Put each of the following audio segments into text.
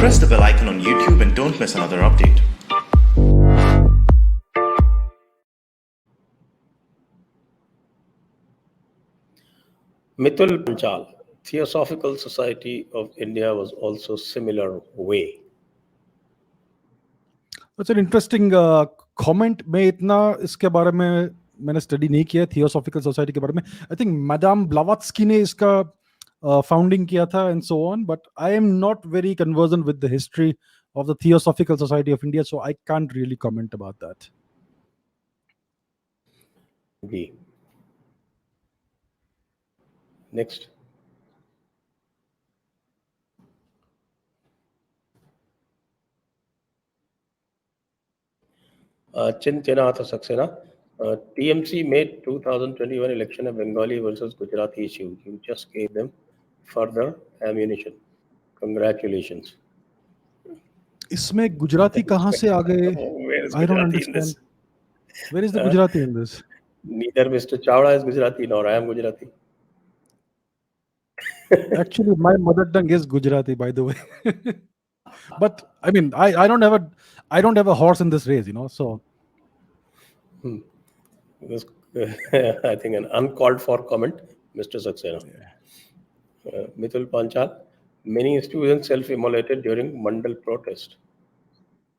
Press the bell icon on YouTube and don't miss another update. Mithul Panchal, Theosophical Society of India was also similar way. It's an interesting comment. मैं इतना इसके बारे में मैंने study नहीं किया theosophical society के बारे में. आई थिंक मैडम ब्लावत्स्की ने इसका फाउंडिंग किया था and so on, but I am not very convergent with the history of the Theosophical Society of India, so I can't really comment about that. B. Next. Chintanatha Saxena. TMC made 2021 election a Bengali versus Gujarati issue. You just gave them further ammunition. Congratulations. इसमें गुजराती कहाँ से आ गए? Where is I don't Gujarati in this? understand. Where is the Gujarati in this? Neither Mr. Chawda is Gujarati nor I am Gujarati. Actually, my mother tongue is Gujarati, by the way. But I mean, I don't have a horse in this race, you know. So It was, I think, an uncalled for comment, Mr. Saxena. Mithul Panchal. Many students self-immolated during Mandal protest.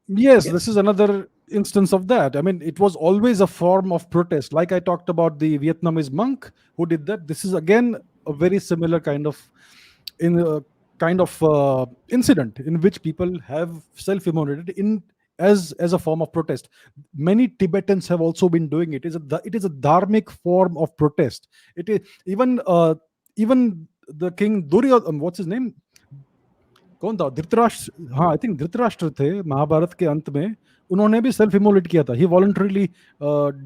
yes, this is another instance of that. I mean, it was always a form of protest. Like I talked about the Vietnamese monk who did that. This is again a very similar kind of incident in which people have self-immolated as a form of protest. Many Tibetans have also been doing it. It is a dharmic form of protest. It is even the king Duryodhana, what's his name? कौन था? धृतराष्ट्र. हाँ, I think Dhritarashtra थे महाभारत के अंत में. उन्होंने भी self immolate किया था. He voluntarily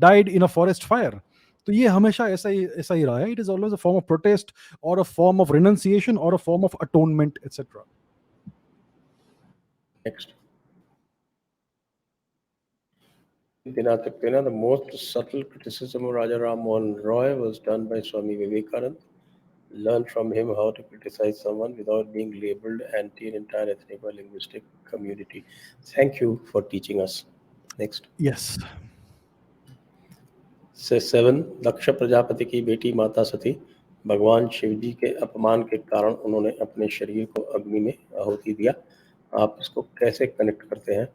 died in a forest fire. तो ये हमेशा ऐसा ही रहा है. It is always a form of protest और अ फॉर्म ऑफ रिनंसिएशन और a form of atonement etcetera. Next. The most subtle criticism of Raja Ram Mohan Roy was done by Swami Vivekananda. Learn from him how to criticize someone without being labeled anti an entire ethnic or linguistic community. Thank you for teaching us. Next. Yes. से 7 दक्ष प्रजापति की बेटी माता सती भगवान शिवजी के अपमान के कारण उन्होंने अपने शरीर को अग्नि में आहुति दिया. आप इसको कैसे कनेक्ट करते हैं?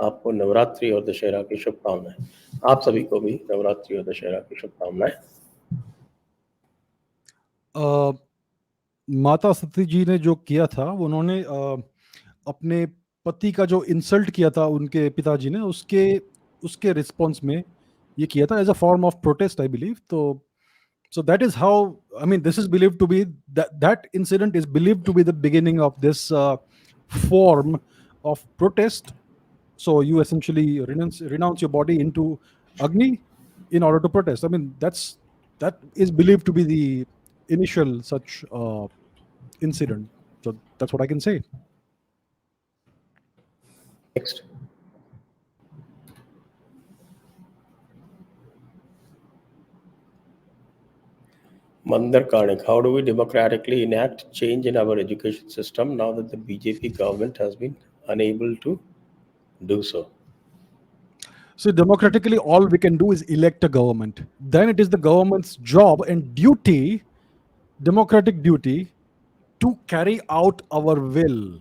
आपको नवरात्रि और दशहरा की शुभकामनाएं. आप सभी को भी नवरात्रि और दशहरा की शुभकामनाएं. माता सती जी ने जो किया था, उन्होंने अपने पति का जो इंसल्ट किया था उनके पिताजी ने, उसके रिस्पॉन्स में ये किया था as a form of protest, I believe. So that is how, I mean, this is believed to be that incident is believed to be the beginning of this form of protest. So you essentially renounce your body into Agni in order to protest. I mean, that is believed to be the initial such incident. So that's what I can say. Next. Mandar Karnik, how do we democratically enact change in our education system now that the BJP government has been unable to do so? So democratically, all we can do is elect a government. Then it is the government's job and duty, democratic duty, to carry out our will.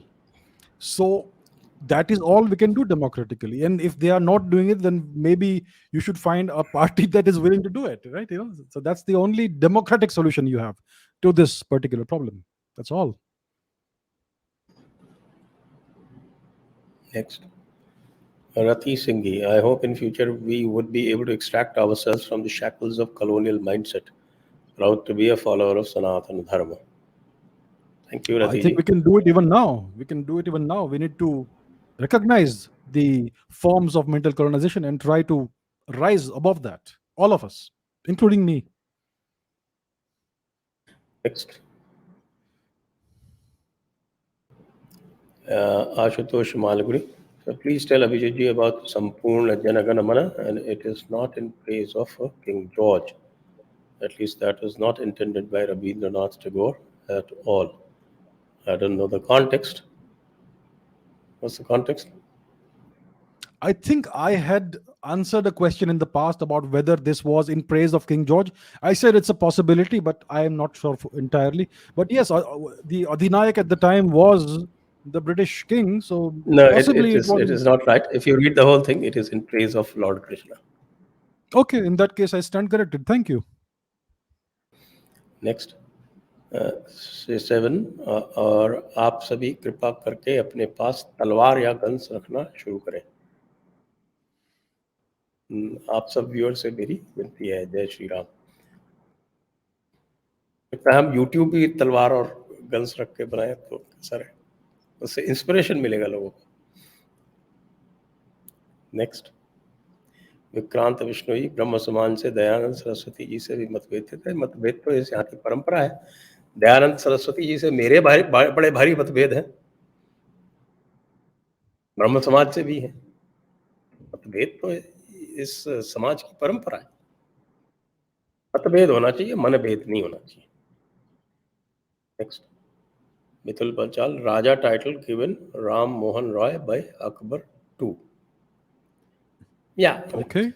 So that is all we can do democratically. And if they are not doing it, then maybe you should find a party that is willing to do it, right? You know, so that's the only democratic solution you have to this particular problem. That's all. Next. Rati Singhi, I hope in future we would be able to extract ourselves from the shackles of colonial mindset. Proud to be a follower of Sanatana Dharma. Thank you, Rati. I think we can do it even now. We need to recognize the forms of mental colonization and try to rise above that. All of us, including me. Next. Ashutosh Malguri. So please tell Abhijit ji about Sampurna Janagana Mana, and it is not in praise of King George. At least that was not intended by Rabindranath Tagore at all. I don't know the context. What's the context? I think I had answered a question in the past about whether this was in praise of King George. I said it's a possibility, but I am not sure entirely. But yes, the Adhinayak at the time was the British king, so No, possibly it it was. is not right. If you read the whole thing, it is in praise of Lord Krishna. Okay, in that case, I stand corrected. Thank you. Next 7 और आप सभी कृपा करके अपने पास तलवार या guns रखना शुरू करें। आप सब व्यूअर से मेरी विनती है। जय श्री राम। हम यूट्यूब भी तलवार और गन्स रख के बनाए तो कैसा रहे, उससे इंस्पिरेशन मिलेगा लोगों को। नेक्स्ट, विक्रांत विष्णोई ब्रह्म समाज से दयानंद सरस्वती जी से भी मतभेद थे। मतभेद तो इस यहाँ की परंपरा है। दयानंद सरस्वती जी से मेरे बड़े भारी मतभेद हैं, ब्रह्म समाज से भी है। मतभेद तो इस समाज की परंपरा है। मतभेद होना चाहिए, मनभेद नहीं होना चाहिए। Next, Mithul Panchal, Raja title given Ram Mohan Roy by Akbar II. Yeah, Okay.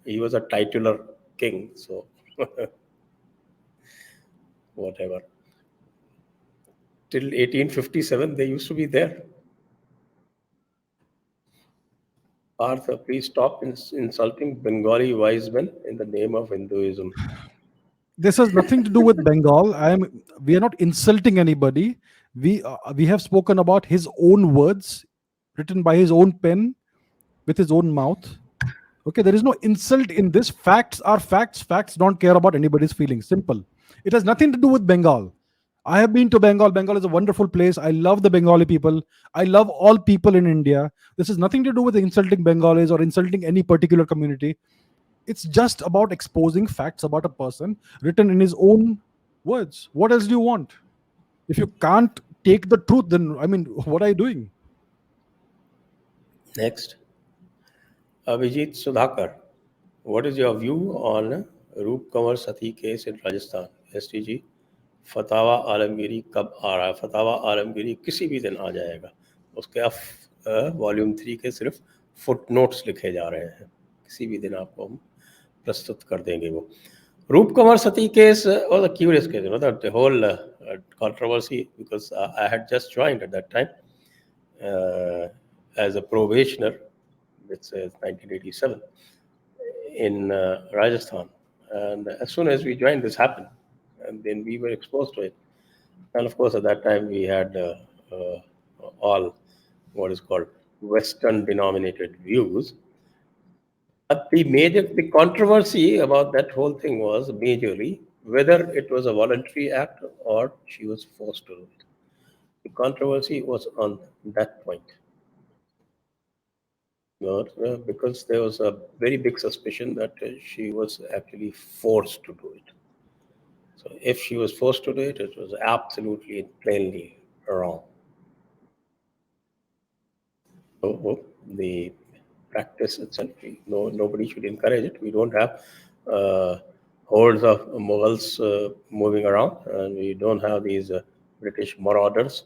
he was a titular king, so whatever. Till 1857 they used to be there. Arthur, please stop insulting Bengali wise men in the name of Hinduism. This has nothing to do with Bengal. We are not insulting anybody. We have spoken about his own words, written by his own pen, with his own mouth. Okay, there is no insult in this. Facts are facts. Facts don't care about anybody's feelings. Simple. It has nothing to do with Bengal. I have been to Bengal. Bengal is a wonderful place. I love the Bengali people. I love all people in India. This has nothing to do with insulting Bengalis or insulting any particular community. It's just about exposing facts about a person written in his own words. What else do you want? If you can't take the truth, then I mean, what are you doing? Next, Abhijit Sudhakar, what is your view on Roop Kanwar Sati case in Rajasthan? STG, फतावा Alamgiri कब आ रहा है? फतावा आलमगीरी किसी भी दिन आ जाएगा। उसके आप volume 3 के सिर्फ फुटनोट्स लिखे जा रहे हैं। किसी भी दिन आपको हम प्रस्तुत कर देंगे वो। रूप कंवर सती case was a curious case, the whole controversy, because I had just joined at that time as a probationer, which is 1987, in Rajasthan. And as soon as we joined, this happened. And then we were exposed to it. And of course, at that time, we had all what is called Western denominated views. But the controversy about that whole thing was majorly whether it was a voluntary act or she was forced to do it. The controversy was on that point. Because there was a very big suspicion that she was actually forced to do it. So if she was forced to do it, it was absolutely and plainly wrong. So the practice itself, nobody should encourage it. We don't have hordes of Mughals moving around, and we don't have these British marauders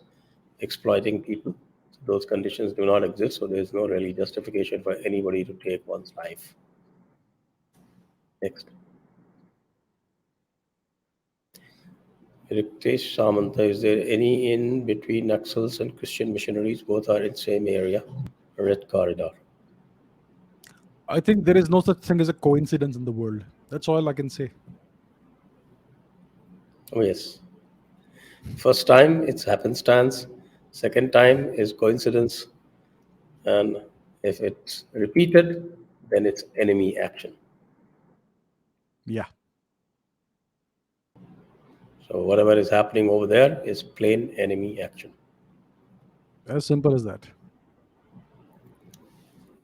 exploiting people. So those conditions do not exist, so there is no really justification for anybody to take one's life. Next. Riktesh Samanta, is there any in between Naxals and Christian missionaries? Both are in same area. Red corridor. I think there is no such thing as a coincidence in the world. That's all I can say. Oh yes. First time it's happenstance. Second time is coincidence. And if it's repeated, then it's enemy action. Yeah. So whatever is happening over there is plain enemy action. As simple as that.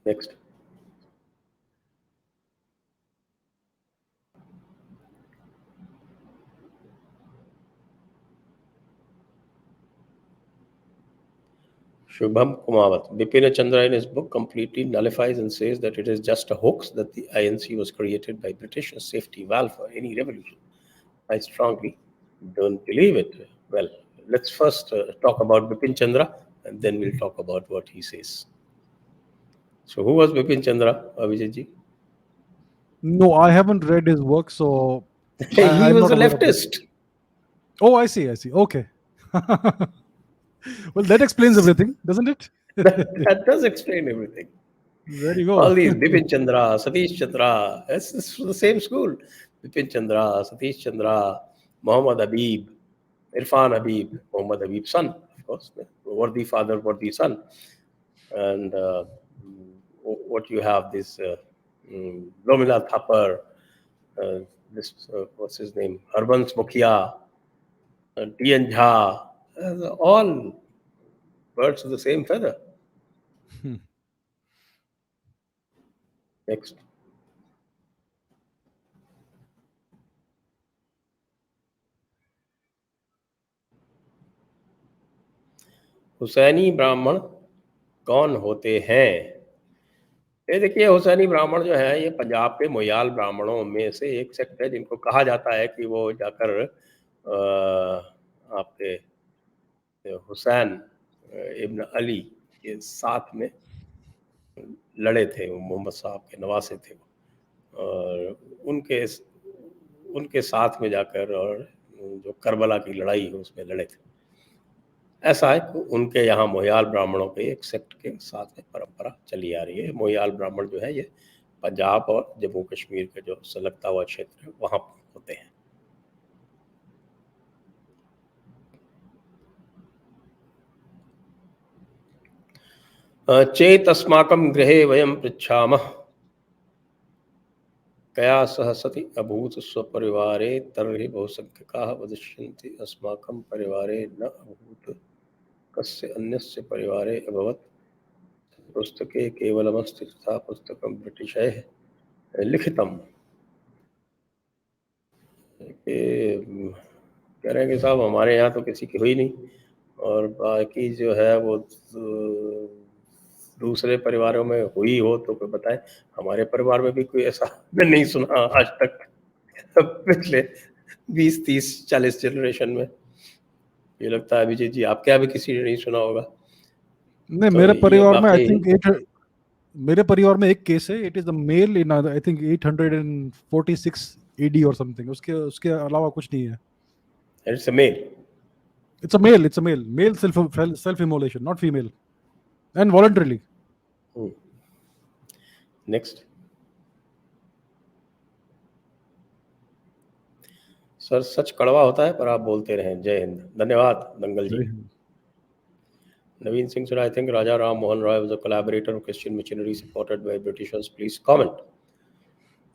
Next. Shubham Kumawat. Bipin Chandra in his book completely nullifies and says that it is just a hoax, that the INC was created by British as safety valve for any revolution. I strongly don't believe it. Well, let's first talk about Bipin Chandra and then we'll talk about what he says. So who was Bipin Chandra, Abhijit ji? No, I haven't read his work, so He I'm was not a aware of it. leftist. Oh, I see. Okay. Well, that explains everything, doesn't it? That does explain everything. There you All go. these Bipin Chandra, Satish Chandra, it's the same school. Bipin Chandra, Satish Chandra, Muhammad Habib, Irfan Habib, Muhammad Habib's son, of course, worthy father, worthy son. And what you have, this Romila Thapar, this, what's his name, Harbans Mukhia, T.N. Jha, all birds of the same feather. Next. Husaini ब्राह्मण कौन होते हैं? ये देखिए, हुसैनी ब्राह्मण जो है, ये पंजाब के मोयाल ब्राह्मणों में से एक सेक्ट है, जिनको कहा जाता है कि वो जाकर आपके हुसैन इब्न अली के साथ में लड़े थे, वो मोहम्मद साहब के नवासे थे और उनके साथ में जाकर और जो करबला की लड़ाई है उसमें लड़े थे। ऐसा है कि उनके यहाँ मोयाल ब्राह्मणों के एक सेक्ट के साथ में परंपरा चली आ रही है। मोयाल ब्राह्मण जो है, ये पंजाब और जम्मू कश्मीर के जो सलगता हुआ क्षेत्र है वहाँ होते हैं। चेत अस्माकं गृहे वयं पृच्छामः कया सह सति अभूत स्वपरिवारे तर्हि बहुसंख्यकाः वदिष्यन्ति अस्माकं परिवारे न अभूत कस्य अन्यस्य परिवारे अभवत्। पुस्तके केवलमस्ति तथा पुस्तकं ब्रिटिशैः लिखितम्। कह रहे हैं कि साहब हमारे यहाँ तो किसी की हुई नहीं, और बाकी जो है वो दूसरे परिवारों में हुई हो तो कोई बताए। हमारे परिवार में भी कोई ऐसा मैं नहीं सुना आज तक पिछले 20, 30, 40 जनरेशन में। ये लगता है अभिजीत जी आपके यहाँ भी किसी ने नहीं सुना होगा। नहीं, तो मेरे ये परिवार में आई वाकई थिंक मेरे परिवार में एक केस है, it is the male in I think 846 AD और समथिंग, उसके अलावा कुछ नहीं है। It's a male, It's a male, male self immolation, not female, and voluntarily. Next. Sir सच कड़वा होता है पर आप बोलते रहें। जय हिंद। धन्यवाद दंगल जी। Naveen Singh said, I think Raja Ram Mohan Roy was a collaborator of Christian missionaries supported by Britishers. Please comment.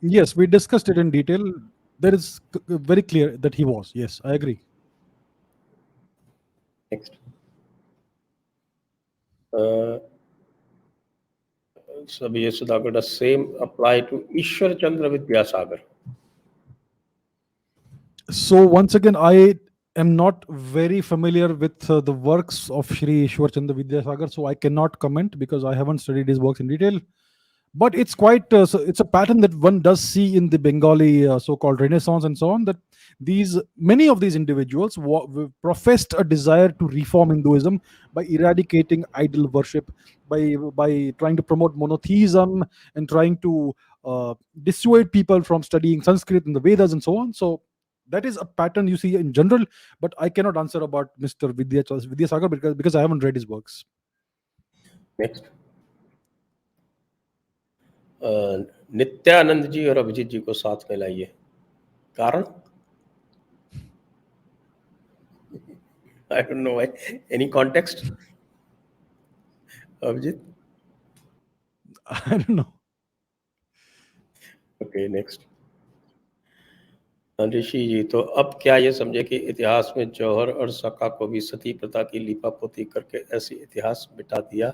Yes, we discussed it in detail. There is very clear that he was. Yes, I agree. Next. Sabhi Sudhakar, does same apply to Ishwar Chandra Vidyasagar? So once again, I am not very familiar with the works of Shri Ishwar Chandra Vidyasagar, so I cannot comment because I haven't studied his works in detail. But it's quite it's a pattern that one does see in the Bengali so-called Renaissance and so on, that many of these individuals professed a desire to reform Hinduism by eradicating idol worship, by trying to promote monotheism and trying to dissuade people from studying Sanskrit and the Vedas and so on. So that is a pattern you see in general, but I cannot answer about Mr. Vidyasagar because I haven't read his works. Next. Nityanand जी और अभिजीत जी को साथ में लाइए। कारण? I don't know why. Any context? Abhijit? I don't know. Okay, next. Rishi जी, तो अब क्या ये समझे कि इतिहास में जौहर और सका को भी सती प्रथा की लिपापोती करके ऐसी इतिहास मिटा दिया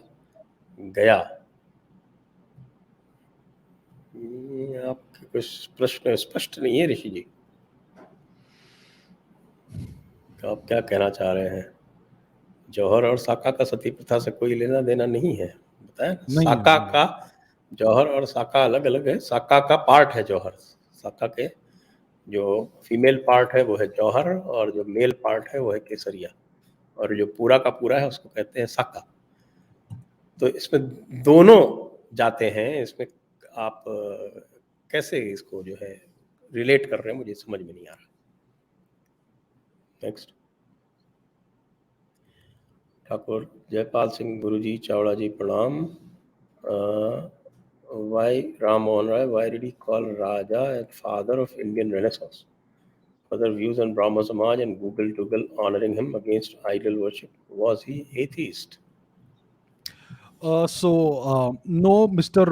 गया? आपके कुछ प्रश्न स्पष्ट नहीं है ऋषि जी, तो आप क्या कहना चाह रहे हैं? जौहर और साका का सती प्रथा से कोई लेना देना नहीं है, बताया? साका का, जौहर और साका अलग अलग है। साका का पार्ट है जौहर, साका के जो फीमेल पार्ट है वो है जौहर और जो मेल पार्ट है वो है केसरिया। और जो पूरा का पूरा है उसको कहते हैं साका। तो इसमें दोनों जाते हैं, इसमें आप कैसे इसको जो है रिलेट कर रहे हैं, मुझे समझ में नहीं आ रहा। नेक्स्ट। ठाकुर जयपाल सिंह, गुरुजी, चावड़ा जी प्रणाम। Why Ram Mohan Roy? Why did he call Raja and father of Indian Renaissance? Further views on Brahma Samaj and Google Tuggle honoring him against idol worship. Was he atheist? No, Mr.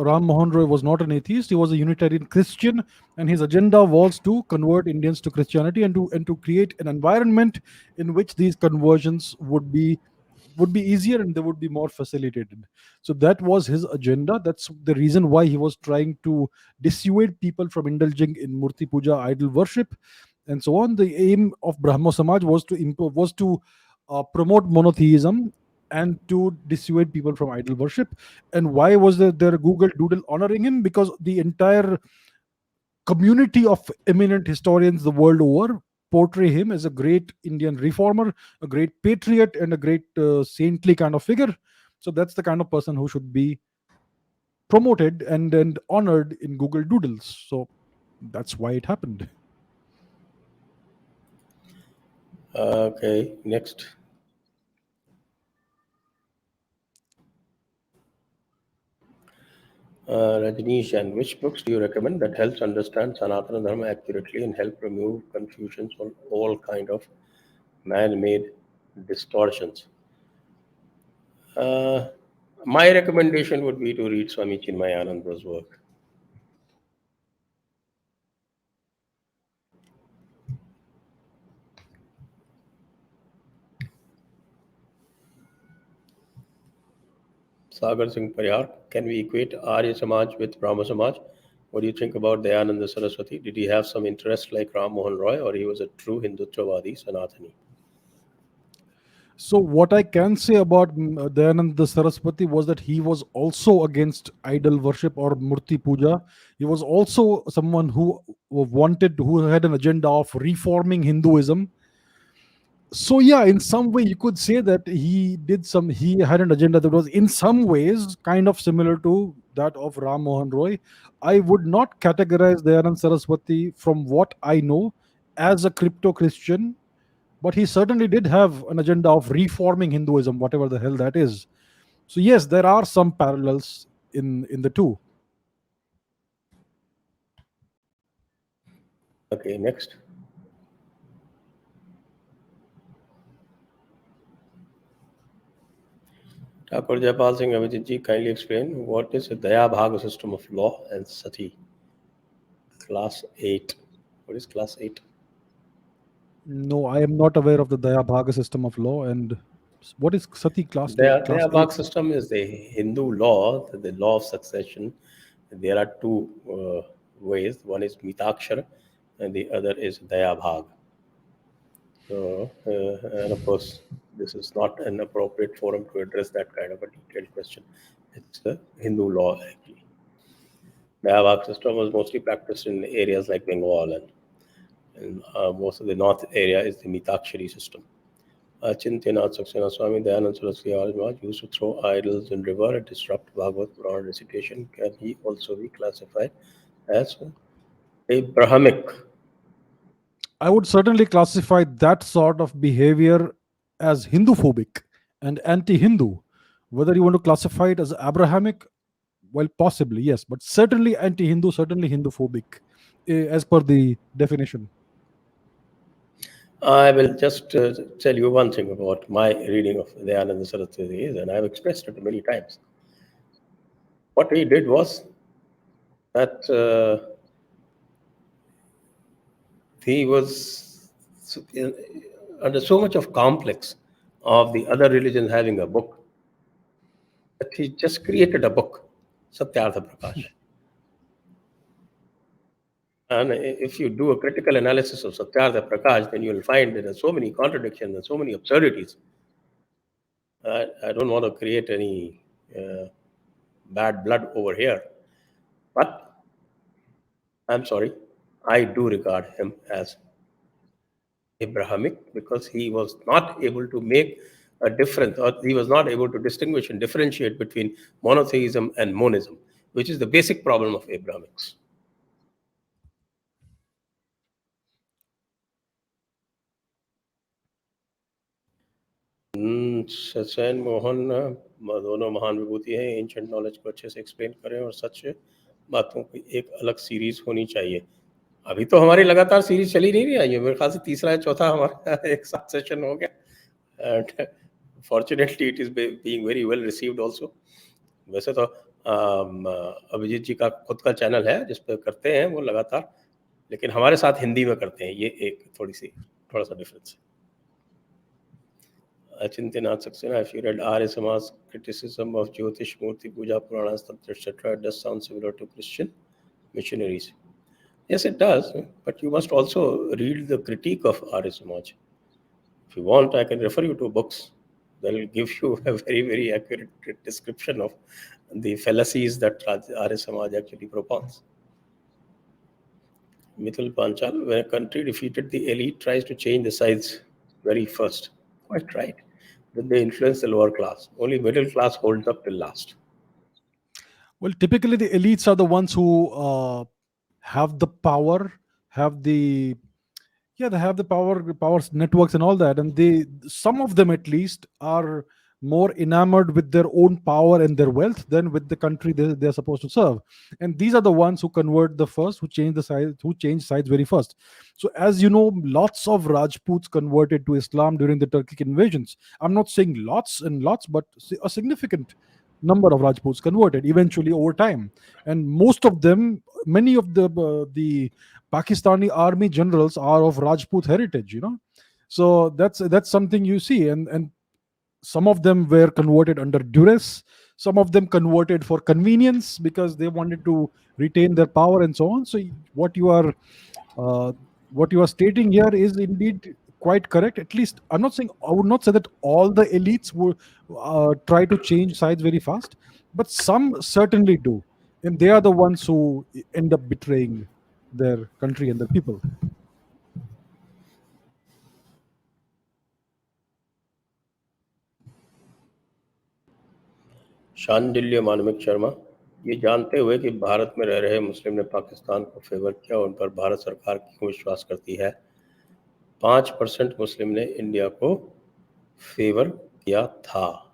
Ram Mohan Roy was not an atheist. He was a Unitarian Christian, and his agenda was to convert Indians to Christianity and to create an environment in which these conversions would be easier and they would be more facilitated. So that was his agenda. That's the reason why he was trying to dissuade people from indulging in Murti Puja, idol worship, and so on. The aim of Brahmo Samaj was to promote monotheism and to dissuade people from idol worship. And why was there a Google Doodle honoring him? Because the entire community of eminent historians the world over portray him as a great Indian reformer, a great patriot, and a great saintly kind of figure. So that's the kind of person who should be promoted and honored in Google Doodles. So that's why it happened. Okay, next. Rajneesh, and which books do you recommend that helps understand Sanatana Dharma accurately and help remove confusions on all kind of man-made distortions? My recommendation would be to read Swami Chinmayananda's work. Sagar Singh Pariyar, can we equate Arya Samaj with Brahma Samaj? What do you think about Dayananda Saraswati? Did he have some interest like Ram Mohan Roy, or he was a true Hindutvavadi Sanatani? So what I can say about Dayananda Saraswati was that he was also against idol worship or Murti Puja. He was also someone who had an agenda of reforming Hinduism. So yeah, in some way you could say that he had an agenda that was in some ways kind of similar to that of Ram Mohan Roy. I would not categorize Dayanand Saraswati, from what I know, as a crypto Christian, but he certainly did have an agenda of reforming Hinduism, whatever the hell that is. So yes, there are some parallels in the two. Okay, next. Thakur Jayapal Singh Abhijit ji, kindly explain what is a Daya Bhaga system of law and sati? Class 8. What is class 8? No, I am not aware of the Daya Bhaga system of law. And what is Sati class Daya class Bhaga 8? system is the Hindu law, the law of succession. There are two ways. One is Mitakshara and the other is Daya Bhag. So, and of course, this is not an appropriate forum to address that kind of a detailed question. It's a Hindu law, actually. The Daya system was mostly practiced in areas like Bengal, and most of the north area is the Mitakshari system. Chintanath Saxena Swami Dayanand Saraswati Maharaj used to throw idols in river and disrupt Bhagavad Puran recitation. Can he also be classified as Abrahamic? I would certainly classify that sort of behavior as Hindu phobic and anti Hindu. Whether you want to classify it as Abrahamic, well, possibly, yes, but certainly anti Hindu, certainly Hindu phobic, as per the definition. I will just tell you one thing about my reading of Dayananda Saraswati is, and I've expressed it many times. What he did was that he was under so much of complex of the other religions having a book that he just created a book, Satyartha Prakash. And if you do a critical analysis of Satyartha Prakash, then you will find there are so many contradictions and so many absurdities. I don't want to create any bad blood over here, but I'm sorry, I do regard him as Abrahamic because he was not able to make a difference, or he was not able to distinguish and differentiate between monotheism and monism, which is the basic problem of Abrahamics. सचैन Mohan दोनों महान विभूति हैं, ancient knowledge को अच्छे से explain करें और सच बातों की एक अलग सीरीज होनी चाहिए। अभी तो हमारी लगातार सीरीज चली नहीं रही है, मेरे ख्याल से तीसरा या चौथा हमारा एक साथ सेशन हो गया, and fortunately it is being very well received also. वैसे तो अभिजीत जी का खुद का चैनल है जिस पे करते हैं वो लगातार, लेकिन हमारे साथ हिंदी में करते हैं, ये एक थोड़ा सा डिफरेंस है। Achintya Saxena, if you read Arya Samaj's criticism of Jyotish Murti Puja Puranas, etc., it does sound similar to Christian missionaries. Yes, it does, but you must also read the critique of Arya Samaj. If you want, I can refer you to books that will give you a very, very accurate description of the fallacies that Arya Samaj actually propounds. Mithil Panchal, when a country defeated the elite, tries to change the sides very first. Quite right. That they influence the lower class. Only middle class holds up till last. Well, typically the elites are the ones who have the power, have the they have the power networks and all that, and some of them at least are more enamored with their own power and their wealth than with the country they're supposed to serve. And these are the ones who convert the first, who change sides very first. So as you know, lots of Rajputs converted to Islam during the Turkic invasions. I'm not saying lots and lots, but a significant number of Rajputs converted eventually over time. And many of the Pakistani army generals are of Rajput heritage, so that's something you see. And some of them were converted under duress, some of them converted for convenience because they wanted to retain their power and so on. So what you are stating here is indeed quite correct. At least I would not say that all the elites will try to change sides very fast, but some certainly do, and they are the ones who end up betraying their country and their people. Shandilya मानविक Sharma, ये जानते हुए कि भारत में रह रहे मुस्लिम ने पाकिस्तान को favour किया, उन पर भारत सरकार क्यों विश्वास करती है? 5% मुस्लिम ने इंडिया को फेवर किया था.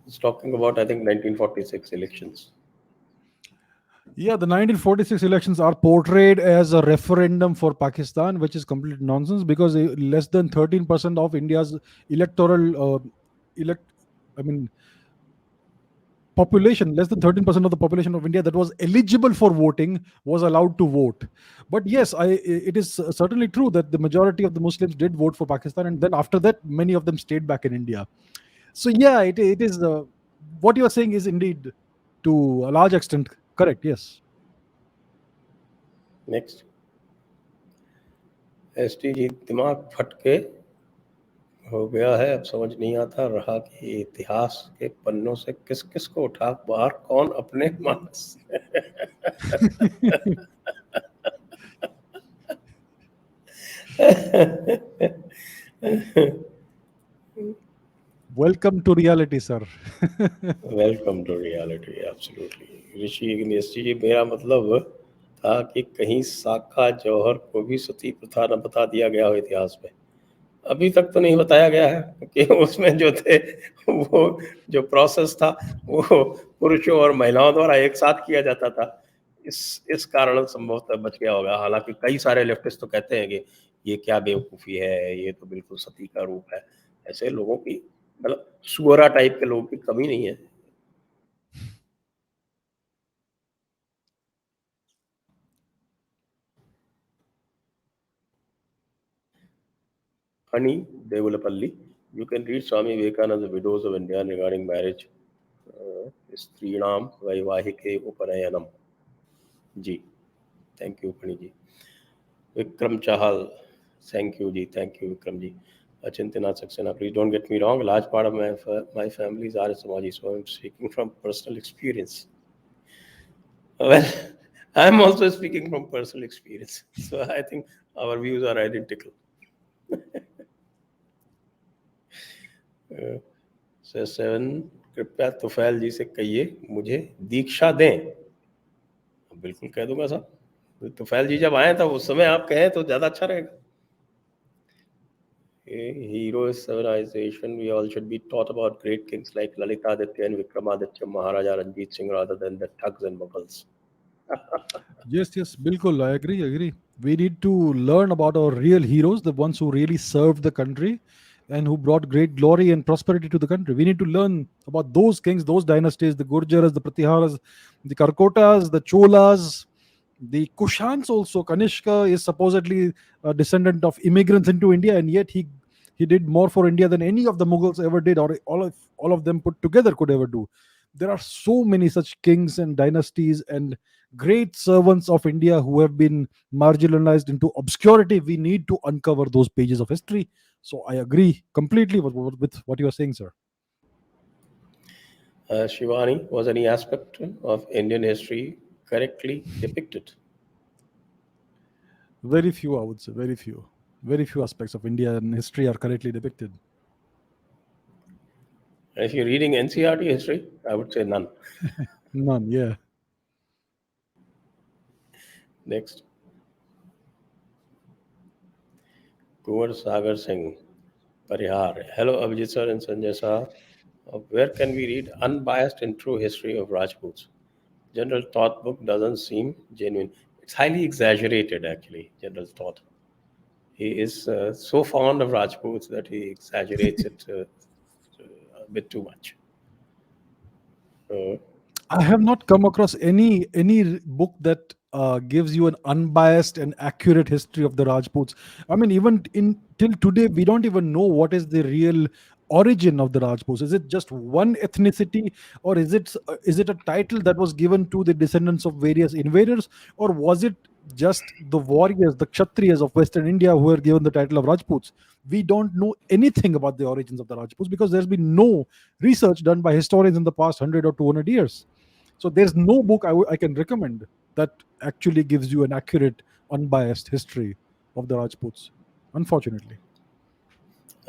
It's talking about, I think, 1946 elections. Yeah, the 1946 elections are portrayed as a referendum for Pakistan, which is complete nonsense because less than 13% of India's population, less than 13% of the population of India that was eligible for voting was allowed to vote. But yes, it is certainly true that the majority of the Muslims did vote for Pakistan, and then after that, many of them stayed back in India. So yeah, it is what you are saying is indeed to a large extent correct. Yes. Next. STG दिमाग फटके हो गया है, अब समझ नहीं आता रहा कि इतिहास के पन्नों से किस किस को उठा बाहर, कौन अपने मानस. Welcome to reality, sir. Welcome to reality, absolutely. ऋषि जी, मेरा मतलब था कि कहीं साका जौहर को भी सती प्रथा न बता दिया गया हो इतिहास में. अभी तक तो नहीं बताया गया है, क्योंकि उसमें जो थे वो जो प्रोसेस था वो पुरुषों और महिलाओं द्वारा एक साथ किया जाता था. इस कारण संभवतः बच गया होगा. हालांकि कई सारे लेफ्टिस्ट तो कहते हैं कि ये क्या बेवकूफ़ी है, ये तो बिल्कुल सती का रूप है. ऐसे लोगों की, मतलब सुअरा टाइप के लोगों की कमी नहीं है. Honey Devulapalli, you can read Swami Vivekananda's Widows of India regarding marriage. Strinam Vaivahike Upanayanam. जी, thank you Pani ji. Vikram Chahal, thank you जी, thank you Vikram ji. Achintya Saxena, please don't get me wrong, a large part of my family is Arya Samaji, so I'm speaking from personal experience. Well, I am also speaking from personal experience, so I think our views are identical. Sir 7, कृपया तुफैल जी से कहिए मुझे दीक्षा दें। बिल्कुल कह दूंगा साहब, तुफैल जी जब आए तब उस समय आप कहें तो ज्यादा अच्छा रहेगा। Hero civilization, we all should be taught about great kings like Lalitaditya and Vikramaditya Maharaja Ranjit Singh rather than the thugs and mughals. Yes, yes, bilkul. I agree. We need to learn about our real heroes, the ones who really served the country and who brought great glory and prosperity to the country. We need to learn about those kings, those dynasties, the Gurjaras, the Pratiharas, the Karkotas, the Cholas, the Kushans also. Kanishka is supposedly a descendant of immigrants into India, and yet he did more for India than any of the Mughals ever did, or all of them put together could ever do. There are so many such kings and dynasties and great servants of India who have been marginalized into obscurity. We need to uncover those pages of history. So I agree completely with what you are saying, sir. Shivani, was any aspect of Indian history correctly depicted? Very few, I would say, very few. Very few aspects of Indian history are correctly depicted. If you're reading NCRT history, I would say none. None, yeah. Next. Kumar Sagar Singh, Parihar. Hello, Abhijit sir and Sanjay sir. Where can we read unbiased and true history of Rajputs? General Thought book doesn't seem genuine. It's highly exaggerated, actually, General Thought. He is so fond of Rajputs that he exaggerates it a bit too much. Uh, I have not come across any book that gives you an unbiased and accurate history of the Rajputs. I mean, even in till today, we don't even know what is the real origin of the Rajputs. Is it just one ethnicity, or is it a title that was given to the descendants of various invaders, or was it just the warriors, the Kshatriyas of Western India who were given the title of Rajputs? We don't know anything about the origins of the Rajputs because there's been no research done by historians in the past 100 or 200 years. So there's no book I can recommend that actually gives you an accurate, unbiased history of the Rajputs, unfortunately.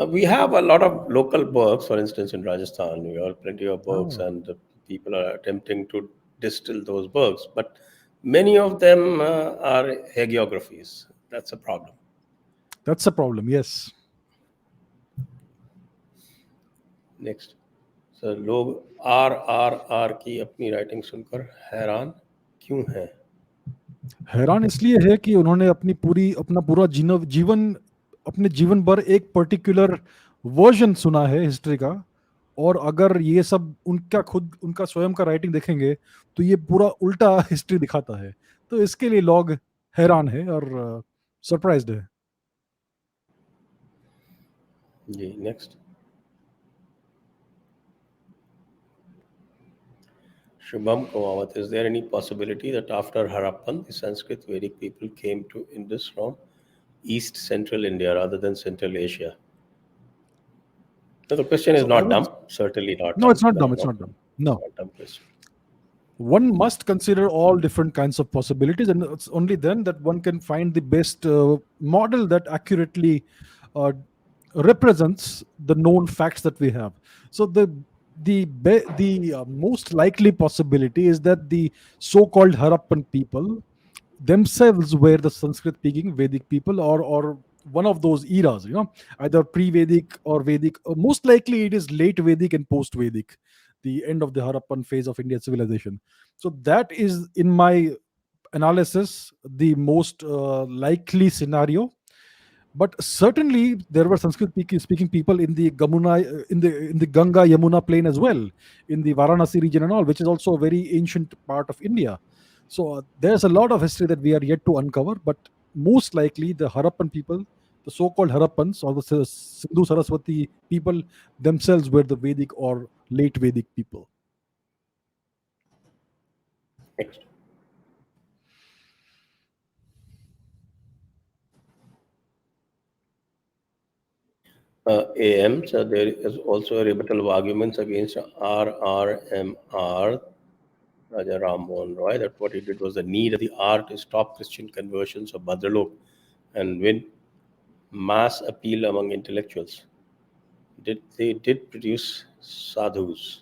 we have a lot of local books, for instance, in Rajasthan. We have plenty of books, Ah, and people are attempting to distill those books, but many of them are hagiographies. That's a problem. that's a problem, yes. Next sir, लोग RRR की अपनी writing सुनकर हैरान क्यों हैं? हैरान इसलिए है कि उन्होंने अपना पूरा जीवन अपने जीवन भर एक पर्टिकुलर वर्जन सुना है हिस्ट्री का, और अगर ये सब उनका स्वयं का राइटिंग देखेंगे तो ये पूरा उल्टा हिस्ट्री दिखाता है। तो इसके लिए लोग हैरान है और सरप्राइज्ड है। जी, next. Shubham Kumawat, is there any possibility that after Harappan, the Sanskrit Vedic people came to Indus from East Central India rather than Central Asia? No, the question is So I not would dumb. Certainly not No, dumb. it's not No, dumb. It's not not dumb. No, not dumb question. one must consider all different kinds of possibilities, and it's only then that one can find the best model that accurately uh, represents the known facts that we have. So the most likely possibility is that the so-called Harappan people themselves were the Sanskrit speaking Vedic people, or one of those eras, either pre-Vedic or Vedic. Most likely it is late Vedic and post-Vedic, the end of the Harappan phase of Indian civilization. So that is, in my analysis, the most likely scenario. But certainly there were Sanskrit speaking people in the in the Ganga Yamuna plain as well, in the Varanasi region and all, which is also a very ancient part of India. So there's a lot of history that we are yet to uncover, but most likely the Harappan people, the so-called Harappans or the Sindhu Saraswati people themselves were the Vedic or late Vedic people. Next. AM, so there is also a rebuttal of arguments against RRMR Raja Ram Mohan Roy, that what he did was the need of the hour to stop Christian conversions of Bhadralok and win mass appeal among intellectuals. They did produce sadhus.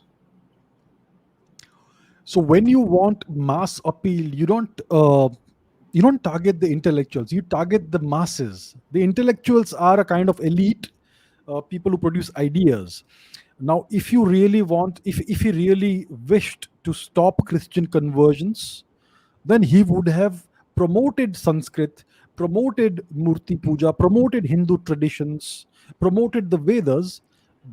So when you want mass appeal, you don't target the intellectuals. You target the masses. The intellectuals are a kind of elite people who produce ideas. Now, if you really want, if he really wished to stop Christian conversions, then he would have promoted Sanskrit, promoted Murti Puja, promoted Hindu traditions, promoted the Vedas.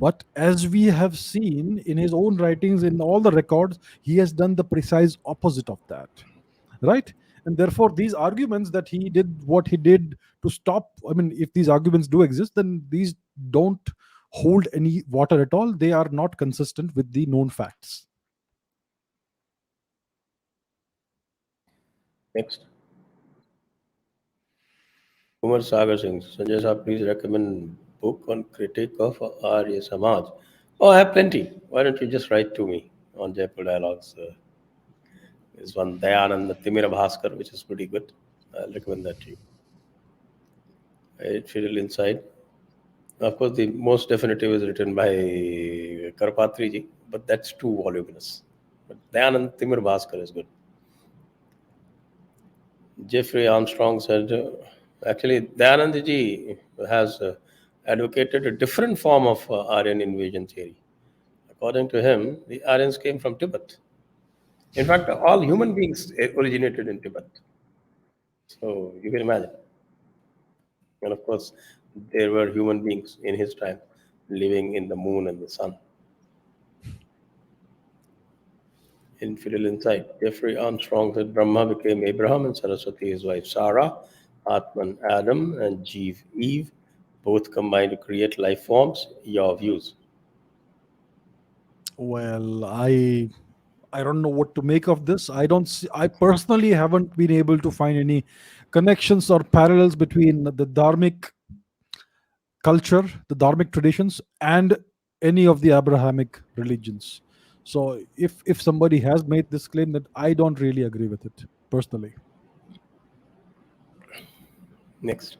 But as we have seen in his own writings, in all the records, he has done the precise opposite of that. Right? And therefore, these arguments that he did what he did to stop, I mean, if these arguments do exist, then these don't hold any water at all. They are not consistent with the known facts. Next. Kumar Sagar Singh. Sanjay Saab, please recommend book on critique of Arya Samaj. Oh, I have plenty. Why don't you just write to me on Jaipur Dialogues? There's one Dayanand Timira Bhaskar, which is pretty good. I'll recommend that to you. Fidel Inside. Of course, the most definitive is written by Karpatri ji, but that's too voluminous. But Dayanand Timir Bhaskar is good. Jeffrey Armstrong said, actually, Dayanand ji has advocated a different form of Aryan invasion theory. According to him, the Aryans came from Tibet. In fact, all human beings originated in Tibet. So you can imagine. And of course, there were human beings in his time living in the moon and the sun. In Fidel Insight, Jeffrey Armstrong said Brahma became Abraham and Saraswati his wife Sarah, Atman Adam, and Jeev Eve, both combined to create life forms. Your views? Well, I don't know what to make of this. I personally haven't been able to find any connections or parallels between the dharmic culture, the dharmic traditions, and any of the Abrahamic religions. So if somebody has made this claim, that I don't really agree with it personally. Next.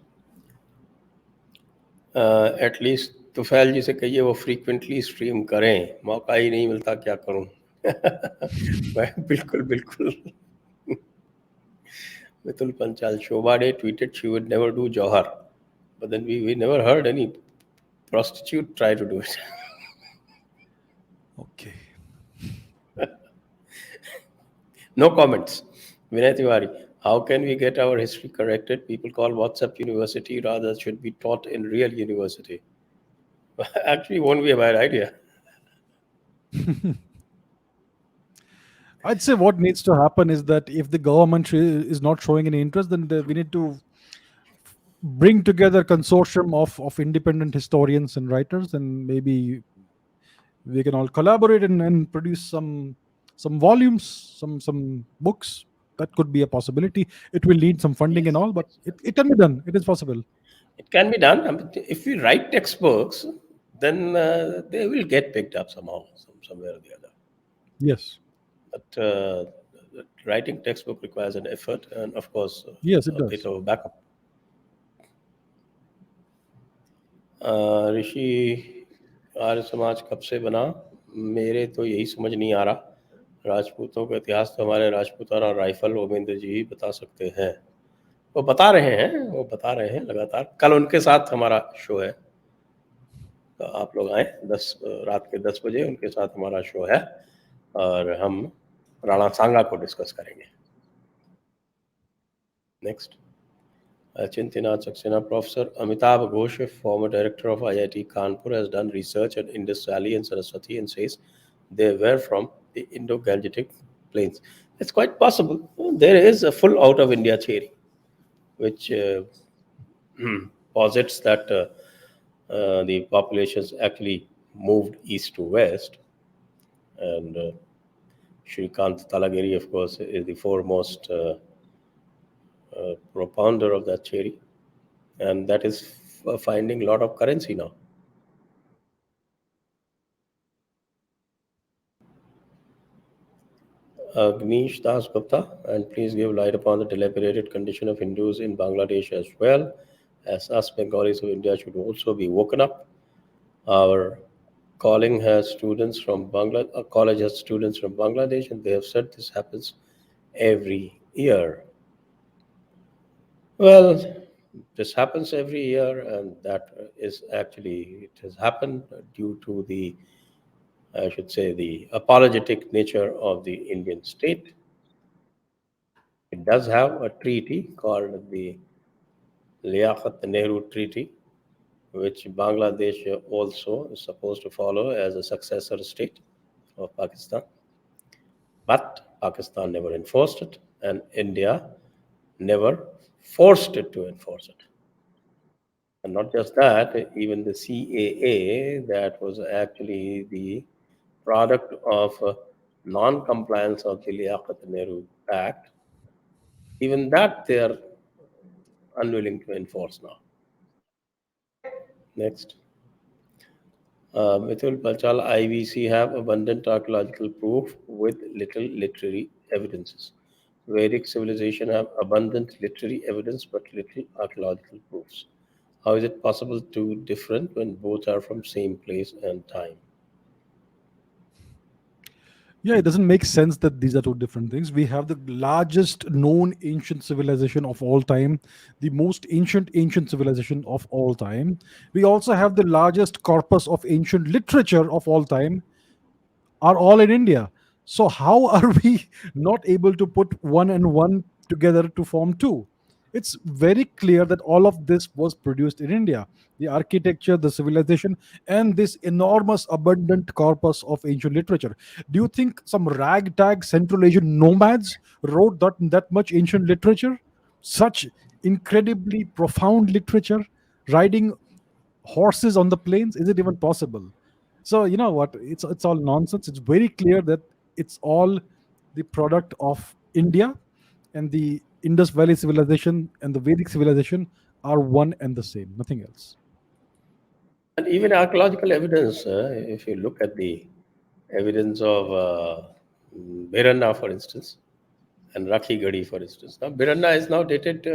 At least Tufail ji से कहिए वो frequently stream करें, मौका ही नहीं मिलता, क्या करूं? बिल्कुल बिल्कुल. Mitul Panchal, Shobade tweeted she would never do Johar, but then we never heard any prostitute try to do it. Okay. No comments. Vinay Tiwari, how can we get our history corrected? People call WhatsApp university, rather should be taught in real university. Actually, won't be a bad idea. I'd say what needs to happen is that if the government is not showing any interest, then we need to bring together consortium of independent historians and writers, and maybe we can all collaborate and produce some volumes, some books. That could be a possibility. It will need some funding, Yes. and all, but it can be done. It is possible. It can be done. I mean, if we write textbooks, then they will get picked up somehow, somewhere or the other. Yes. But writing textbook requires an effort, and of course, Yes, it a does. bit of backup. ऋषि, आर्य समाज कब से बना? मेरे तो यही समझ नहीं आ रहा. राजपूतों का इतिहास तो हमारे राजपूताना राइफल गोविंद जी ही बता सकते हैं. वो बता रहे हैं लगातार. कल उनके साथ हमारा शो है, तो आप लोग आए रात के 10 बजे उनके साथ हमारा शो है, और हम राणा सांगा को डिस्कस करेंगे. Next. Chintina Saxena, Professor Amitabh Ghosh, former director of IIT Kanpur, has done research at Indus Valley and Saraswati and says they were from the Indo-Gangetic plains. It's quite possible. There is a full out of India theory, which posits that the populations actually moved east to west. And Shrikant Talagiri, of course, is the foremost propounder of that theory, and that is finding a lot of currency now. Agnish Das Gupta, and please give light upon the dilapidated condition of Hindus in Bangladesh as well, as us Bengalis of India should also be woken up. Our college has students from Bangladesh, and they have said this happens every year. Well, this happens every year, and that is actually, it has happened due to the, I should say, the apologetic nature of the Indian state. It does have a treaty called the Liaquat Nehru Treaty, which Bangladesh also is supposed to follow as a successor state of Pakistan. But Pakistan never enforced it, and India never forced it to enforce it. And not just that, even the CAA, that was actually the product of non compliance of the Liaquat Nehru Act, even that they are unwilling to enforce now. Next. Mithul Pachal, IVC have abundant archaeological proof with little literary evidences. Vedic civilization have abundant literary evidence but little archaeological proofs. How is it possible to different when both are from same place and time? Yeah, it doesn't make sense that these are two different things. We have the largest known ancient civilization of all time, the most ancient civilization of all time. We also have the largest corpus of ancient literature of all time, are all in India. So how are we not able to put one and one together to form two? It's very clear that all of this was produced in India. The architecture, the civilization, and this enormous abundant corpus of ancient literature. Do you think some ragtag Central Asian nomads wrote that much ancient literature? Such incredibly profound literature, riding horses on the plains? Is it even possible? So you know what, it's all nonsense. It's very clear that it's all the product of India, and the Indus Valley civilization and the Vedic civilization are one and the same, nothing else. And even archaeological evidence, if you look at the evidence of Biranna, for instance, and Rakhigadi, for instance. Now, Biranna is now dated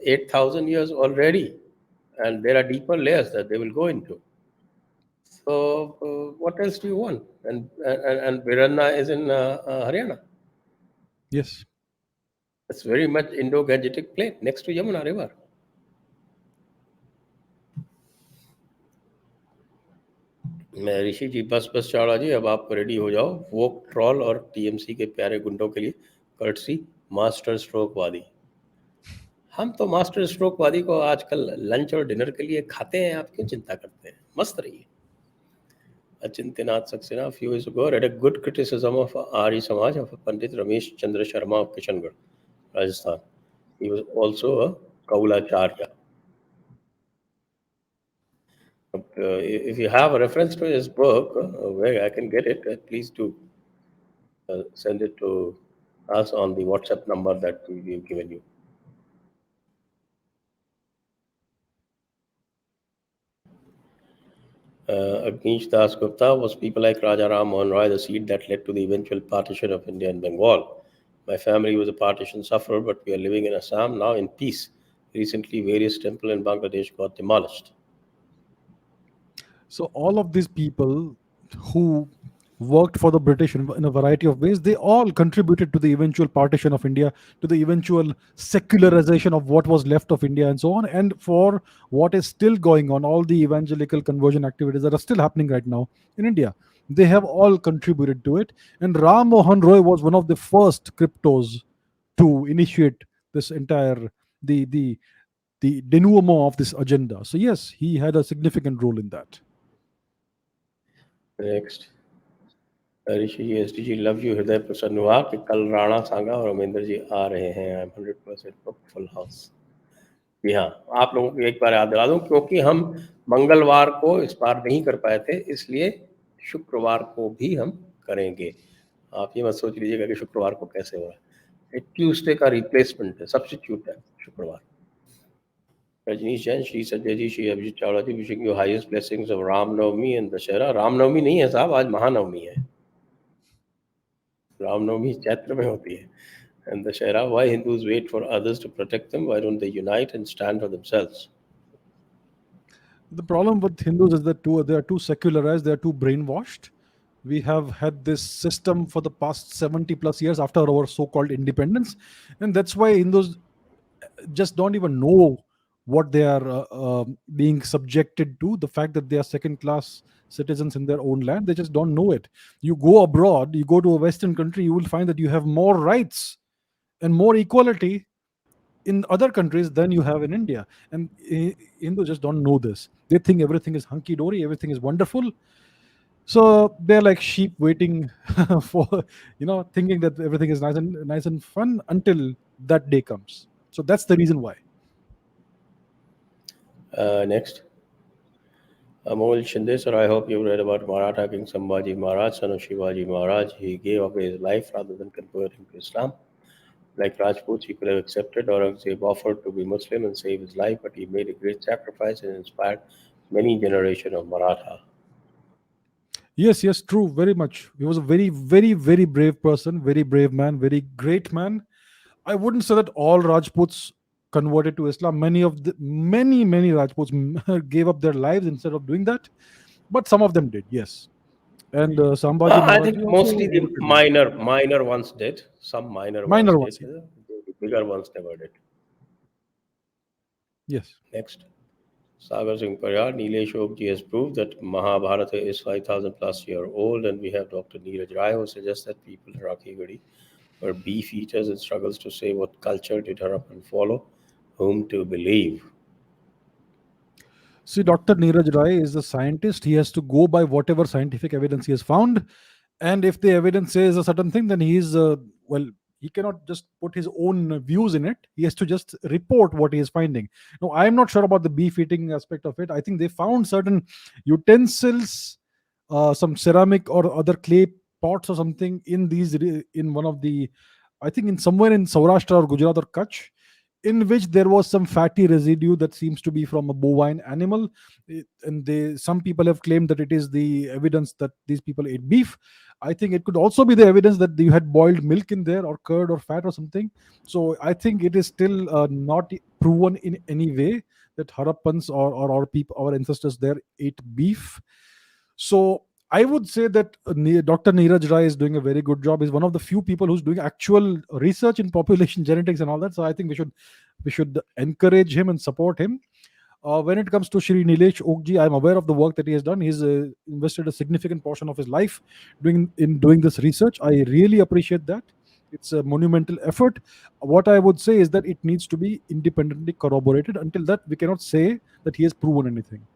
8,000 years already, and there are deeper layers that they will go into. So, what else do you want? And Biranna is in Haryana. Yes. It's very much Indo-Gangetic plain next to Yamuna River. मैं ऋषि जी, बस बस चावड़ा जी, अब आप ready हो जाओ वोक troll और TMC के प्यारे गुंडों के लिए कर्टसी मास्टर स्ट्रोक वादी. हम तो मास्टर स्ट्रोक वादी को आजकल लंच और डिनर के लिए खाते हैं, आप क्यों चिंता करते हैं? मस्त रहिए. Achintinath Saxena, a few years ago, read a good criticism of Ari Samaj of Pandit Ramesh Chandra Sharma of Kishangarh, Rajasthan. He was also a Kaulacharya. If you have a reference to his book, where I can get it, please do send it to us on the WhatsApp number that we've given you. Agnish Das Gupta, was people like Raja Ram Mohan Roy the seed that led to the eventual partition of India and Bengal. My family was a partition sufferer, but we are living in Assam now in peace. Recently, various temples in Bangladesh got demolished. So all of these people who worked for the British in a variety of ways, they all contributed to the eventual partition of India, to the eventual secularization of what was left of India, and so on, and for what is still going on, all the evangelical conversion activities that are still happening right now in India. They have all contributed to it. And Ram Mohan Roy was one of the first cryptos to initiate this entire the denouement of this agenda. So yes, he had a significant role in that. Next. Rishi ji, S T ji, love you. हृदय प्रसन्न हुआ कि कल राणा सांगा और अमेंद्र जी आ रहे हैं. I am 100% booked, full house. जी हाँ, आप लोगों को एक बार याद दिला दूं, क्योंकि हम मंगलवार को इस बार नहीं कर पाए थे, इसलिए शुक्रवार को भी हम करेंगे. आप ये मत सोच लीजिएगा कि शुक्रवार को कैसे हो रहा है. ट्यूसडे का रिप्लेसमेंट है, सब्स्टिट्यूट है शुक्रवार. Rajneesh Jain, Shri Sanjay ji, Shri Abhijeet Chavda ji, wishing you highest blessings of Ramnavami and Dussehra. Ramnavami नहीं है साहब, आज महानवमी है. रामनवमी चैत्र में होती है. And Dashera, why Hindus wait for others to protect them? Why don't they unite and stand for themselves? The problem with Hindus is that they are too secularized, they are too brainwashed. We have had this system for the past 70 plus years after our so-called independence, and that's why Hindus just don't even know what they are being subjected to. The fact that they are second class citizens in their own land, they just don't know it. You go abroad, you go to a Western country, you will find that you have more rights and more equality in other countries than you have in India. And Hindus just don't know this. They think everything is hunky dory, everything is wonderful. So they're like sheep waiting for, thinking that everything is nice and fun until that day comes. So that's the reason why. Next. Amol Shinde, sir, I hope you read about Maratha King Sambhaji Maharaj, son of Shivaji Maharaj. He gave away his life rather than converting to Islam. Like Rajputs, he could have accepted Aurangzeb offered to be Muslim and save his life, but he made a great sacrifice and inspired many generations of Maratha. Yes, true, very much. He was a very, very, very brave person, very brave man, very great man. I wouldn't say that all Rajputs converted to Islam. Many Rajputs gave up their lives instead of doing that, but some of them did. Yes, and Sambhaji I Maharaj think also mostly the converted. minor ones did. Some minor ones Minor did. ones, yeah. The bigger ones never did. Yes. Next. Sagar Singh Paryar, Nilesh Okji has proved that Mahabharata is 5,000 plus year old, and we have Dr. Neeraj Rai who suggests that people in Rakhigarhi were beef eaters and struggles to say what culture did Harappan follow, whom to believe. See, Dr. Neeraj Rai is a scientist. He has to go by whatever scientific evidence he has found. And if the evidence says a certain thing, then he cannot just put his own views in it. He has to just report what he is finding. Now, I'm not sure about the beef eating aspect of it. I think they found certain utensils, some ceramic or other clay pots or something in one of the, I think in somewhere in Saurashtra or Gujarat or Kutch, in which there was some fatty residue that seems to be from a bovine animal. And some people have claimed that it is the evidence that these people ate beef. I think it could also be the evidence that you had boiled milk in there or curd or fat or something. So I think it is still not proven in any way that Harappans or our ancestors there ate beef. So I would say that Dr. Neeraj Rai is doing a very good job. He's one of the few people who's doing actual research in population genetics and all that. So I think we should encourage him and support him. When it comes to Shri Nilesh Okji, I'm aware of the work that he has done. He's invested a significant portion of his life in doing this research. I really appreciate that. It's a monumental effort. What I would say is that it needs to be independently corroborated. Until that, we cannot say that he has proven anything.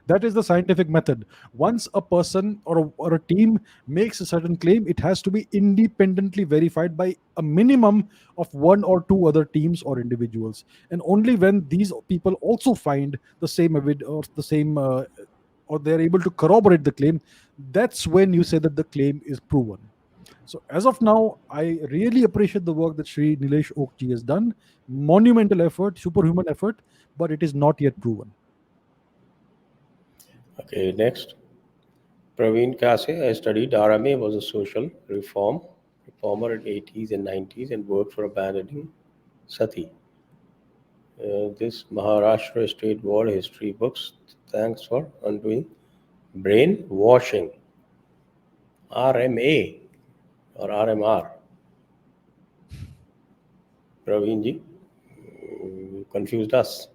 That is the scientific method. Once a person or a team makes a certain claim, it has to be independently verified by a minimum of one or two other teams or individuals. And only when these people also find the same evidence or the same or they're able to corroborate the claim, that's when you say that the claim is proven. So as of now, I really appreciate the work that Sri Nilesh Okji has done. Monumental effort, superhuman effort, but it is not yet proven. Okay, next. Praveen Kase, I studied RMA, was a social reformer in 80s and 90s and worked for abandoning Sati. This Maharashtra State Board history books, thanks for undoing brainwashing. RMA or RMR. Praveen ji, you confused us.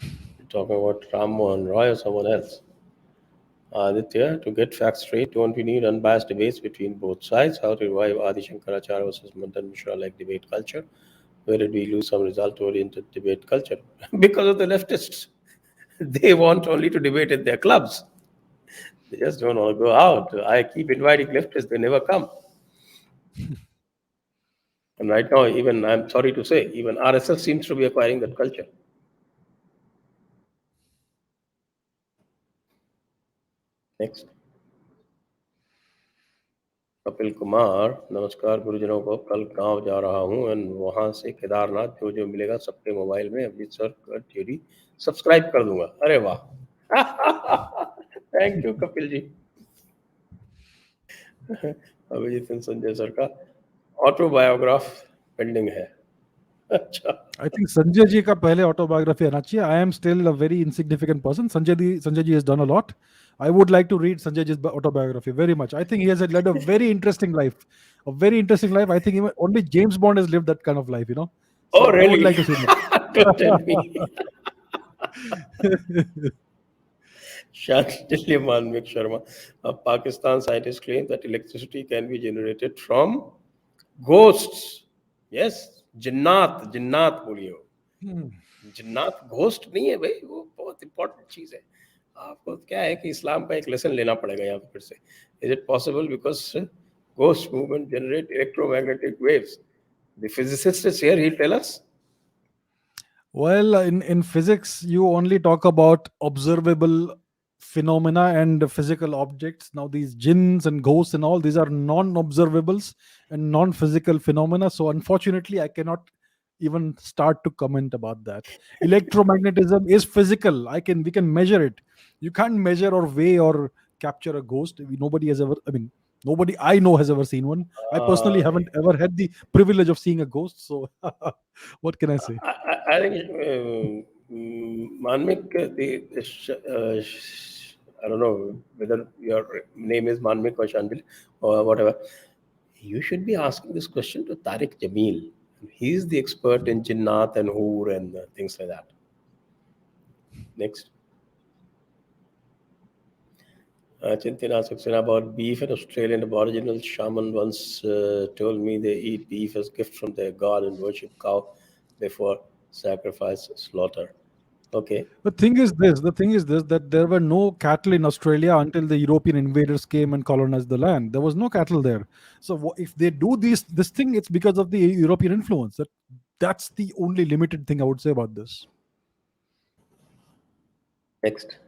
You're talking about Ram Mohan Roy or someone else. Aditya, to get facts straight, don't we need unbiased debates between both sides? How to revive Adi Shankaracharya versus Madan Mishra like debate culture? Where did we lose some result-oriented debate culture? Because of the leftists. They want only to debate at their clubs. They just don't want to go out. I keep inviting leftists, they never come. And right now, even, I'm sorry to say, even RSS seems to be acquiring that culture. Next. Kapil Kumar, नमस्कार गुरुजनों को, कल गांव जा रहा हूं and वहां से केदारनाथ जो मिलेगा सबके मोबाइल में अमृतसर का थ्योरी सब्सक्राइब कर दूंगा. अरे वाह. Thank you Kapil ji. Abhijeet and Sanjay sir का ऑटोबायोग्राफ पेंडिंग है. अच्छा. I think Sanjay ji का पहले autobiography आना चाहिए. I am still a very insignificant person. Sanjay ji has done a lot. I would like to read Sanjay ji's autobiography very much. I think he has led a very interesting life. A very interesting life. I think even only James Bond has lived that kind of life, you know. So Oh, I would really? like to see Don't tell me. that. Shantilya Manvik Sharma, a Pakistan scientist, claims that electricity can be generated from ghosts. Yes, जिन्नात जिन्नात बोलिए. जिन्नात ghost नहीं है भाई, वो बहुत important चीज है. आपको क्या है कि इस्लाम का एक लेसन लेना पड़ेगा यहाँ पे फिर से. Is it possible because ghost movement generate electromagnetic waves? The physicist is here, he'll tell us. Well, in physics, you only talk about observable phenomena and physical objects. Now, these jinns and ghosts and all, these are non-observables and non-physical phenomena. So, unfortunately, I cannot even start to comment about that. Electromagnetism is physical. We can measure it. You can't measure or weigh or capture a ghost. Nobody has ever, I mean, nobody I know has ever seen one. I personally haven't ever had the privilege of seeing a ghost. So, what can I say? I think Manmik, I don't know whether your name is Manmik or Shandil or whatever. You should be asking this question to Tariq Jamil. He's the expert in Jinnat and Hoor and things like that. Next. Chintina Saxena about beef. An Australian Aboriginal shaman once told me they eat beef as gift from their god and worship cow before sacrifice slaughter. Okay. The thing is this that there were no cattle in Australia until the European invaders came and colonized the land. There was no cattle there. So if they do this thing, it's because of the European influence. That's the only limited thing I would say about this. Next.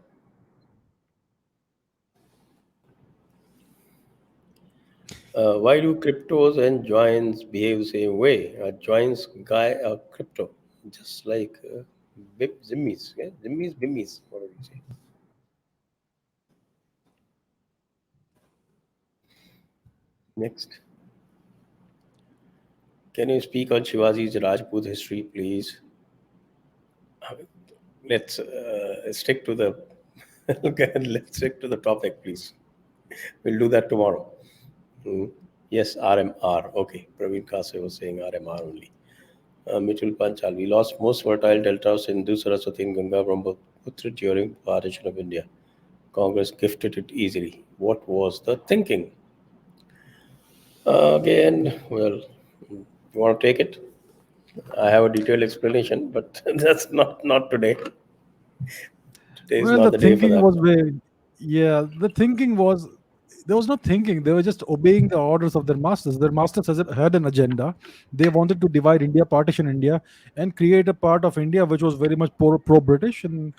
Why do cryptos and joins behave the same way? A joins guy a crypto, just like zimmies. Yeah? Zimmies, bimmies. What do you say? Next. Can you speak on Shivaji's Rajput history, please? Let's stick to the let's stick to the topic, please. We'll do that tomorrow. Yes, RMR. Okay, Praveen Kase was saying RMR only. Mitul Panchal. We lost most fertile deltas in Indus, Saraswati, and Ganga Brahmaputra during partition of India. Congress gifted it easily. What was the thinking? Again, well, you want to take it? I have a detailed explanation, but that's not today. Today is Well, not the the day for thinking that. was the thinking was there was no thinking. They were just obeying the orders of their masters. Their masters had an agenda. They wanted to divide India, partition India, and create a part of India which was very much pro-British. And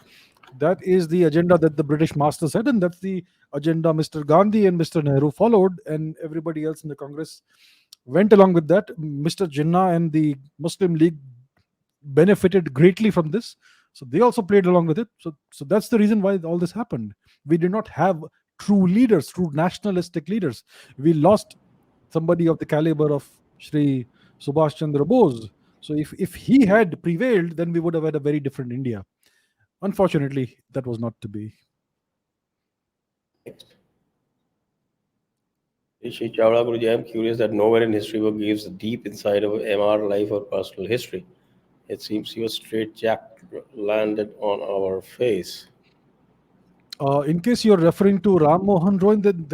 that is the agenda that the British masters had, and that's the agenda Mr. Gandhi and Mr. Nehru followed, and everybody else in the Congress went along with that. Mr. Jinnah and the Muslim League benefited greatly from this, so they also played along with it. So that's the reason why all this happened. We did not have true leaders, true nationalistic leaders. We lost somebody of the caliber of Shri Subhash Chandra Bose. So if he had prevailed, then we would have had a very different India. Unfortunately, that was not to be. Next. Rishi Chawla Guruji, I am curious that nowhere in history book gives deep insight of MR life or personal history. It seems your straight jack landed on our face. In case you're referring to Ram Mohan Roy, then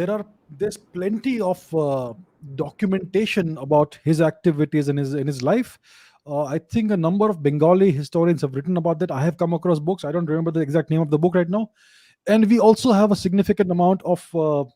there's plenty of documentation about his activities in his life. I think a number of Bengali historians have written about that. I have come across books. I don't remember the exact name of the book right now. And we also have a significant amount of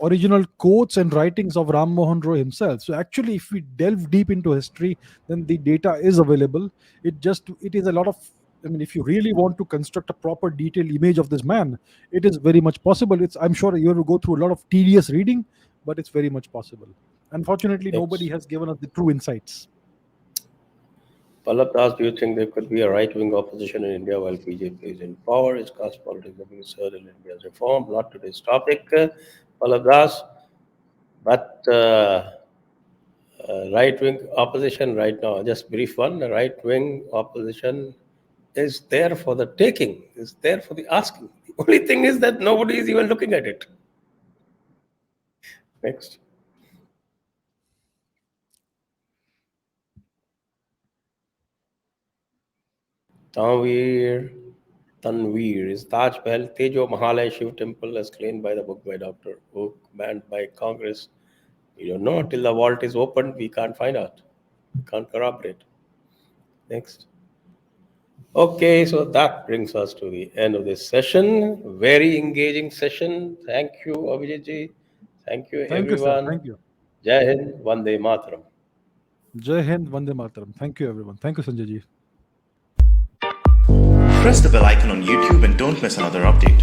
original quotes and writings of Ram Mohan Roy himself. So actually, if we delve deep into history, then the data is available. It is a lot of, I mean, if you really want to construct a proper detailed image of this man, it is very much possible. I'm sure you have to go through a lot of tedious reading, but it's very much possible. Unfortunately, nobody has given us the true insights. Pallab Das, do you think there could be a right-wing opposition in India while BJP is in power? Is caste politics being served in India's reform? Not today's topic. Pallab Das, But right-wing opposition right now, just brief one, the right-wing opposition is there for the taking, is there for the asking. The only thing is that nobody is even looking at it. Next. Tanveer is Taj Mahal Tejo Mahalaya Shiv temple as claimed by the book by Dr. Oak, banned by Congress. We don't know till the vault is opened. We can't find out. We can't corroborate. Next. Okay, so that brings us to the end of this session. Very engaging session. Thank you, Abhijit ji. Thank you, Thank you, sir. everyone. Thank you. Jai Hind, Vande Mataram. Jai Hind, Vande Mataram. Thank you, everyone. Thank you, Sanjay ji. Press the bell icon on YouTube and don't miss another update.